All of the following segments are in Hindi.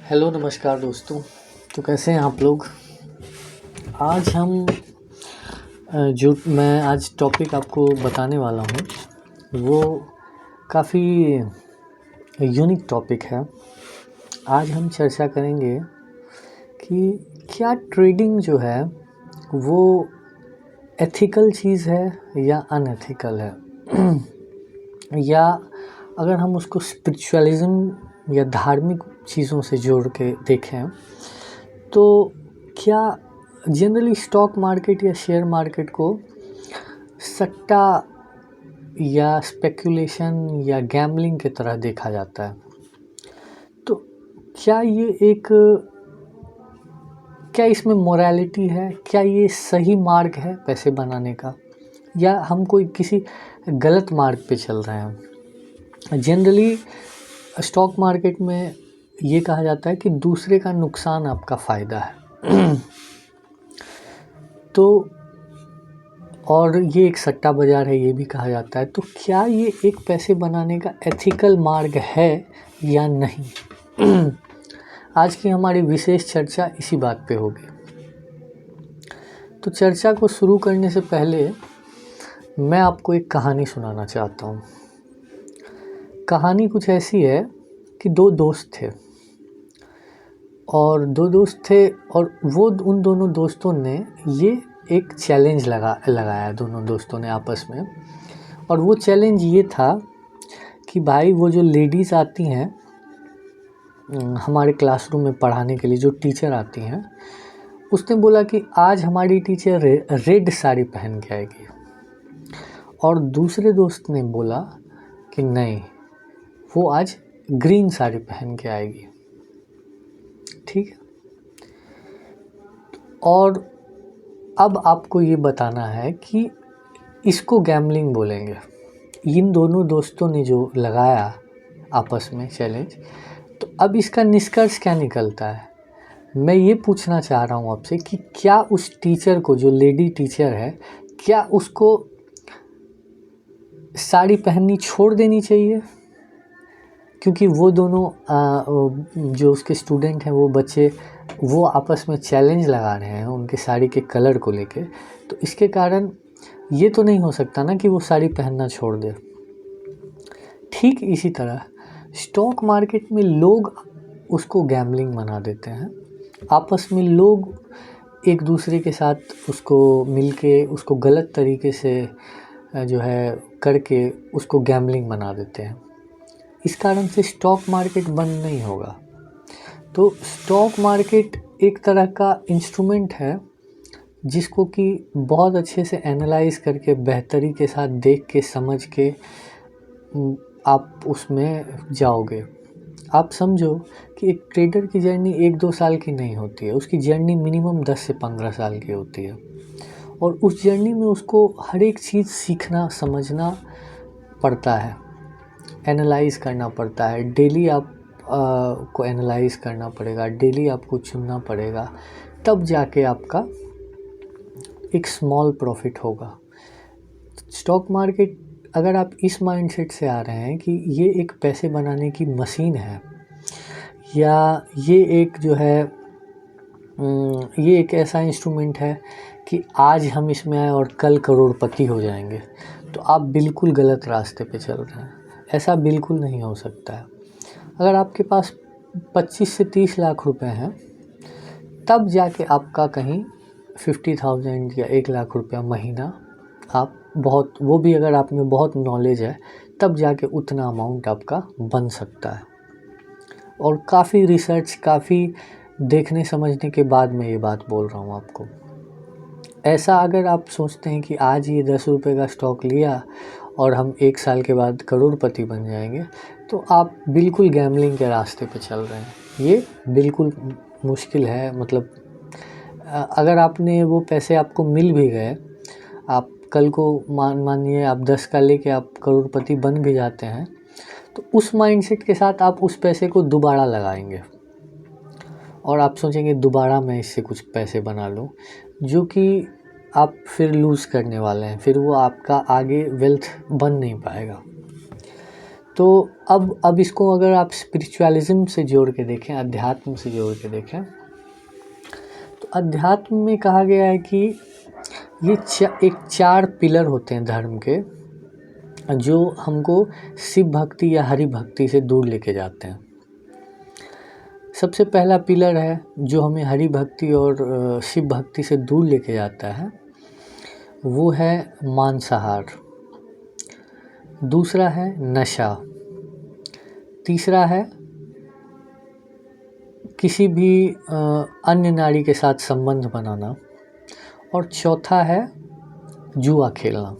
हेलो नमस्कार दोस्तों। तो कैसे हैं आप लोग। आज हम जो मैं आज टॉपिक आपको बताने वाला हूँ वो काफ़ी यूनिक टॉपिक है। आज हम चर्चा करेंगे कि क्या ट्रेडिंग जो है वो एथिकल चीज़ है या अनएथिकल है या अगर हम उसको स्पिरिचुअलिज्म या धार्मिक चीज़ों से जोड़ के देखें तो क्या जनरली स्टॉक मार्केट या शेयर मार्केट को सट्टा या स्पेकुलेशन या गैम्बलिंग की तरह देखा जाता है। तो क्या ये एक क्या इसमें मोरालिटी है, क्या ये सही मार्ग है पैसे बनाने का, या हम कोई किसी गलत मार्ग पे चल रहे हैं। जनरली स्टॉक मार्केट में ये कहा जाता है कि दूसरे का नुकसान आपका फ़ायदा है तो और ये एक सट्टा बाज़ार है ये भी कहा जाता है। तो क्या ये एक पैसे बनाने का एथिकल मार्ग है या नहीं आज की हमारी विशेष चर्चा इसी बात पे होगी। तो चर्चा को शुरू करने से पहले मैं आपको एक कहानी सुनाना चाहता हूँ। कहानी कुछ ऐसी है कि दो दोस्त थे और वो उन दोनों दोस्तों ने ये एक चैलेंज लगाया दोनों दोस्तों ने आपस में। और वो चैलेंज ये था कि भाई वो जो लेडीज़ आती हैं हमारे क्लासरूम में पढ़ाने के लिए, जो टीचर आती हैं, उसने बोला कि आज हमारी टीचर रेड साड़ी पहन के आएगी। और दूसरे दोस्त ने बोला कि नहीं, वो आज ग्रीन साड़ी पहन के आएगी। ठीक है। और अब आपको ये बताना है कि इसको गैम्बलिंग बोलेंगे। इन दोनों दोस्तों ने जो लगाया आपस में चैलेंज, तो अब इसका निष्कर्ष क्या निकलता है। मैं ये पूछना चाह रहा हूँ आपसे कि क्या उस टीचर को, जो लेडी टीचर है, क्या उसको साड़ी पहननी छोड़ देनी चाहिए, क्योंकि वो दोनों जो उसके स्टूडेंट हैं, वो बच्चे, वो आपस में चैलेंज लगा रहे हैं उनके साड़ी के कलर को लेके। तो इसके कारण ये तो नहीं हो सकता ना कि वो साड़ी पहनना छोड़ दे। ठीक इसी तरह स्टॉक मार्केट में लोग उसको गैम्बलिंग बना देते हैं। आपस में लोग एक दूसरे के साथ उसको मिलके उसको गलत तरीके से जो है करके उसको गैम्बलिंग बना देते हैं। इस कारण से स्टॉक मार्केट बंद नहीं होगा। तो स्टॉक मार्केट एक तरह का इंस्ट्रूमेंट है जिसको कि बहुत अच्छे से एनालाइज करके, बेहतरी के साथ देख के, समझ के आप उसमें जाओगे। आप समझो कि एक ट्रेडर की जर्नी 1-2 साल की नहीं होती है, उसकी जर्नी मिनिमम 10 से 15 साल की होती है। और उस जर्नी में उसको हर एक चीज़ सीखना, समझना पड़ता है, एनालाइज़ करना पड़ता है। डेली आप को एनालाइज़ करना पड़ेगा, डेली आपको चुनना पड़ेगा, तब जाके आपका एक स्मॉल प्रॉफिट होगा। स्टॉक मार्केट, अगर आप इस माइंडसेट से आ रहे हैं कि ये एक पैसे बनाने की मशीन है, या ये एक जो है ये एक ऐसा इंस्ट्रूमेंट है कि आज हम इसमें आए और कल करोड़पति हो जाएंगे, तो आप बिल्कुल गलत रास्ते पे चल रहे हैं। ऐसा बिल्कुल नहीं हो सकता है। अगर आपके पास 25 से 30 लाख रुपए हैं, तब जाके आपका कहीं 50,000 या 1 लाख रुपया महीना, आप बहुत, वो भी अगर आप में बहुत नॉलेज है, तब जाके उतना अमाउंट आपका बन सकता है। और काफ़ी रिसर्च, काफ़ी देखने समझने के बाद मैं ये बात बोल रहा हूँ आपको। ऐसा अगर आप सोचते हैं कि आज ये 10 रुपये का स्टॉक लिया और हम 1 साल के बाद करोड़पति बन जाएंगे, तो आप बिल्कुल गैम्बलिंग के रास्ते पे चल रहे हैं। ये बिल्कुल मुश्किल है। मतलब अगर आपने वो पैसे आपको मिल भी गए, आप कल को मानिए आप 10 का लेके आप करोड़पति बन भी जाते हैं, तो उस माइंडसेट के साथ आप उस पैसे को दोबारा लगाएंगे और आप सोचेंगे दोबारा मैं इससे कुछ पैसे बना लूँ, जो कि आप फिर लूज़ करने वाले हैं। फिर वो आपका आगे वेल्थ बन नहीं पाएगा। तो अब इसको अगर आप स्पिरिचुअलिज्म से जोड़ के देखें, अध्यात्म से जोड़ के देखें, तो अध्यात्म में कहा गया है कि ये एक 4 पिलर होते हैं धर्म के, जो हमको शिव भक्ति या हरि भक्ति से दूर लेके जाते हैं। सबसे पहला पिलर है जो हमें हरि भक्ति और शिव भक्ति से दूर लेके जाता है, वो है मांसाहार। दूसरा है नशा। तीसरा है किसी भी अन्य नारी के साथ संबंध बनाना। और चौथा है जुआ खेलना।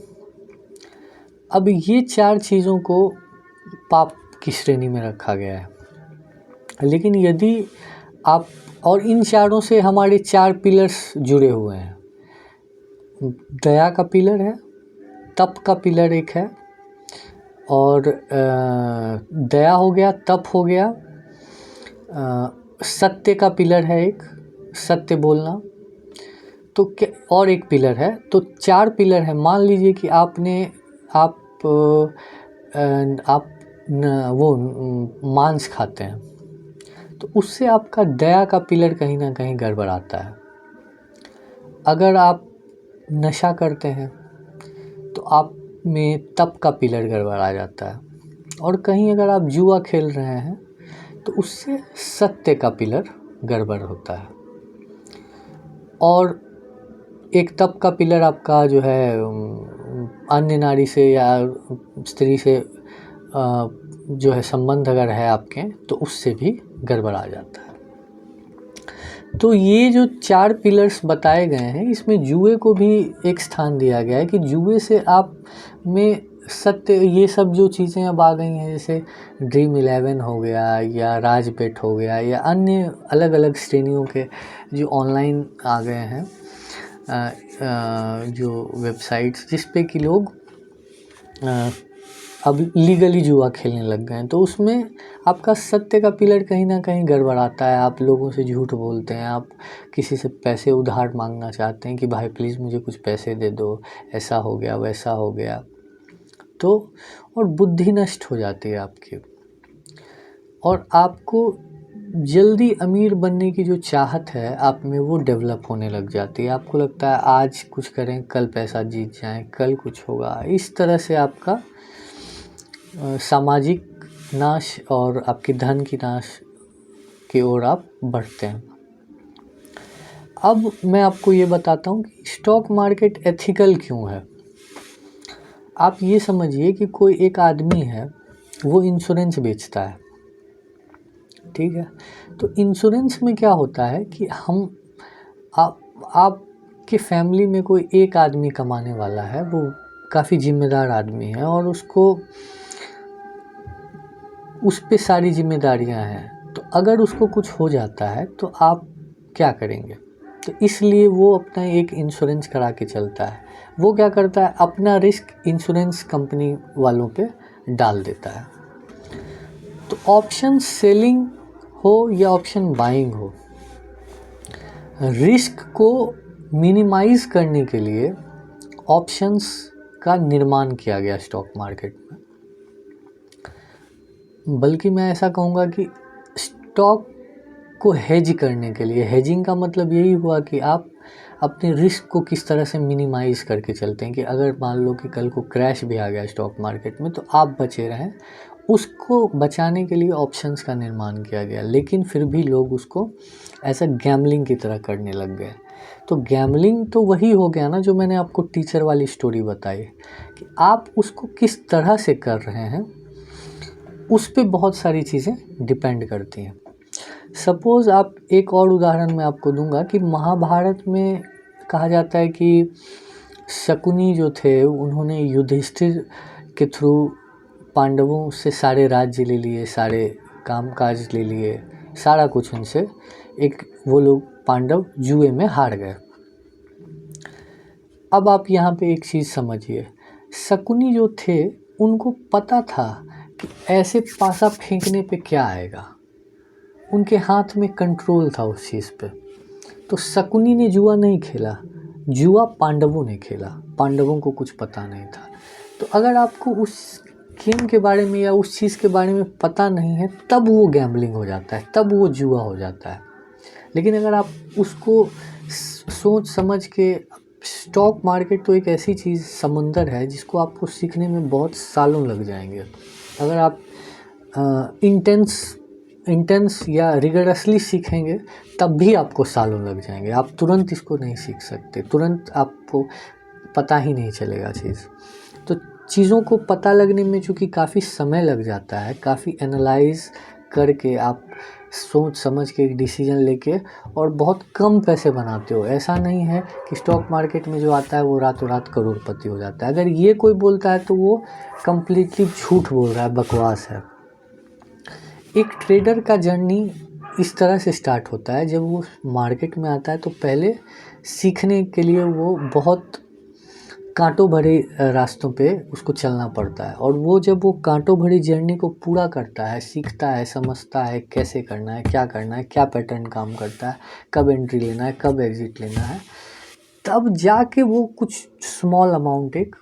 अब ये 4 चीज़ों को पाप की श्रेणी में रखा गया है। लेकिन यदि आप, और इन चारों से हमारे 4 पिलर्स जुड़े हुए हैं। दया का पिलर है, तप का पिलर एक है, और दया हो गया, तप हो गया, सत्य का पिलर है एक, सत्य बोलना, तो क्या और एक पिलर है। तो 4 पिलर है। मान लीजिए कि आप वो मांस खाते हैं, तो उससे आपका दया का पिलर कहीं ना कहीं गड़बड़ाता है। अगर आप नशा करते हैं तो आप में तप का पिलर गड़बड़ा जाता है। और कहीं अगर आप जुआ खेल रहे हैं तो उससे सत्य का पिलर गड़बड़ होता है। और एक तप का पिलर आपका जो है अन्य नारी से या स्त्री से जो है संबंध अगर है आपके, तो उससे भी गड़बड़ा जाता है। तो ये जो 4 पिलर्स बताए गए हैं, इसमें जुए को भी एक स्थान दिया गया है कि जुए से आप में सत्य, ये सब जो चीज़ें अब आ गई हैं, जैसे Dream11 हो गया या राजबेट हो गया या अन्य अलग अलग श्रेणियों के जो ऑनलाइन आ गए हैं, जो वेबसाइट्स जिस पे कि लोग अब लीगली जुआ खेलने लग गए हैं, तो उसमें आपका सत्य का पिलर कहीं ना कहीं गड़बड़ाता है। आप लोगों से झूठ बोलते हैं, आप किसी से पैसे उधार मांगना चाहते हैं कि भाई प्लीज़ मुझे कुछ पैसे दे दो, ऐसा हो गया वैसा हो गया, तो और बुद्धि नष्ट हो जाती है आपकी। और आपको जल्दी अमीर बनने की जो चाहत है आप में, वो डेवलप होने लग जाती है। आपको लगता है आज कुछ करें, कल पैसा जीत जाएं, कल कुछ होगा। इस तरह से आपका सामाजिक नाश और आपकी धन की नाश की ओर आप बढ़ते हैं। अब मैं आपको ये बताता हूँ कि स्टॉक मार्केट एथिकल क्यों है। आप ये समझिए कि कोई एक आदमी है, वो इंश्योरेंस बेचता है, ठीक है। तो इंश्योरेंस में क्या होता है कि आपके फैमिली में कोई एक आदमी कमाने वाला है, वो काफ़ी जिम्मेदार आदमी है और उसको उस पे सारी जिम्मेदारियां हैं। तो अगर उसको कुछ हो जाता है तो आप क्या करेंगे? तो इसलिए वो अपना एक इंश्योरेंस करा के चलता है। वो क्या करता है, अपना रिस्क इंश्योरेंस कंपनी वालों पे डाल देता है। तो ऑप्शन सेलिंग हो या ऑप्शन बाइंग हो, रिस्क को मिनिमाइज करने के लिए ऑप्शंस का निर्माण किया गया स्टॉक मार्केट में। बल्कि मैं ऐसा कहूँगा कि स्टॉक को हेज करने के लिए, हेजिंग का मतलब यही हुआ कि आप अपने रिस्क को किस तरह से मिनिमाइज़ करके चलते हैं कि अगर मान लो कि कल को क्रैश भी आ गया स्टॉक मार्केट में तो आप बचे रहें। उसको बचाने के लिए ऑप्शंस का निर्माण किया गया, लेकिन फिर भी लोग उसको ऐसा गैम्बलिंग की तरह करने लग गए। तो गैम्बलिंग तो वही हो गया ना जो मैंने आपको टीचर वाली स्टोरी बताई, कि आप उसको किस तरह से कर रहे हैं उस पे बहुत सारी चीज़ें डिपेंड करती हैं। सपोज़ आप, एक और उदाहरण मैं आपको दूंगा कि महाभारत में कहा जाता है कि शकुनी जो थे उन्होंने युधिष्ठिर के थ्रू पांडवों से सारे राज्य ले लिए, सारे कामकाज ले लिए, सारा कुछ उनसे, एक वो लोग पांडव जुए में हार गए। अब आप यहाँ पे एक चीज़ समझिए, शकुनी जो थे उनको पता था कि ऐसे पासा फेंकने पे क्या आएगा, उनके हाथ में कंट्रोल था उस चीज़ पे। तो शकुनी ने जुआ नहीं खेला, जुआ पांडवों ने खेला, पांडवों को कुछ पता नहीं था। तो अगर आपको उस गेम के बारे में या उस चीज़ के बारे में पता नहीं है, तब वो गैम्बलिंग हो जाता है, तब वो जुआ हो जाता है। लेकिन अगर आप उसको सोच समझ के, स्टॉक मार्केट तो एक ऐसी चीज़ समुंदर है जिसको आपको सीखने में बहुत सालों लग जाएंगे। अगर आप इंटेंस या रिगरसली सीखेंगे तब भी आपको सालों लग जाएंगे। आप तुरंत इसको नहीं सीख सकते, तुरंत आपको पता ही नहीं चलेगा चीज़। तो चीज़ों को पता लगने में चूँकि काफ़ी समय लग जाता है, काफ़ी एनालाइज करके आप सोच समझ के एक डिसीजन लेके और बहुत कम पैसे बनाते हो। ऐसा नहीं है कि स्टॉक मार्केट में जो आता है वो रातों रात करोड़पति हो जाता है। अगर ये कोई बोलता है तो वो कम्प्लीटली झूठ बोल रहा है, बकवास है। एक ट्रेडर का जर्नी इस तरह से स्टार्ट होता है, जब वो मार्केट में आता है तो पहले सीखने के लिए वो बहुत कांटों भरे रास्तों पे उसको चलना पड़ता है। और वो जब वो कांटों भरी जर्नी को पूरा करता है, सीखता है, समझता है कैसे करना है, क्या करना है, क्या पैटर्न काम करता है, कब एंट्री लेना है, कब एग्जिट लेना है, तब जाके वो कुछ स्मॉल अमाउंट एक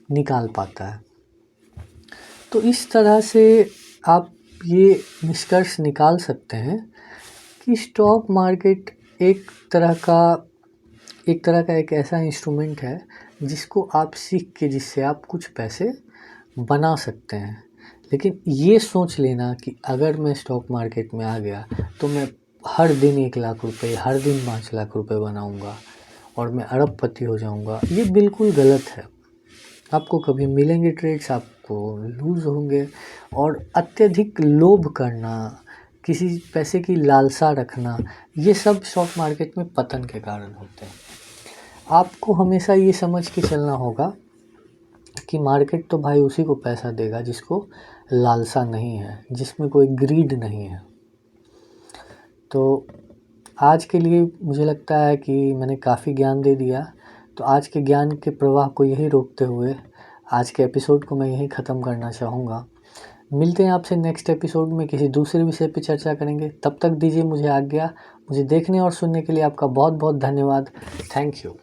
निकाल पाता है। तो इस तरह से आप ये निष्कर्ष निकाल सकते हैं कि स्टॉक मार्केट एक तरह का एक ऐसा इंस्ट्रूमेंट है जिसको आप सीख के, जिससे आप कुछ पैसे बना सकते हैं। लेकिन ये सोच लेना कि अगर मैं स्टॉक मार्केट में आ गया तो मैं हर दिन 1 लाख रुपए, हर दिन 5 लाख रुपए बनाऊंगा और मैं अरबपति हो जाऊंगा, ये बिल्कुल गलत है। आपको कभी मिलेंगे ट्रेड्स, आपको लूज़ होंगे। और अत्यधिक लोभ करना, किसी पैसे की लालसा रखना, ये सब स्टॉक मार्केट में पतन के कारण होते हैं। आपको हमेशा ये समझ के चलना होगा कि मार्केट तो भाई उसी को पैसा देगा जिसको लालसा नहीं है, जिसमें कोई ग्रीड नहीं है। तो आज के लिए मुझे लगता है कि मैंने काफ़ी ज्ञान दे दिया। तो आज के ज्ञान के प्रवाह को यही रोकते हुए आज के एपिसोड को मैं यहीं ख़त्म करना चाहूँगा। मिलते हैं आपसे नेक्स्ट एपिसोड में, किसी दूसरे विषय पे चर्चा करेंगे। तब तक दीजिए मुझे आज्ञा। मुझे देखने और सुनने के लिए आपका बहुत बहुत धन्यवाद। Thank you.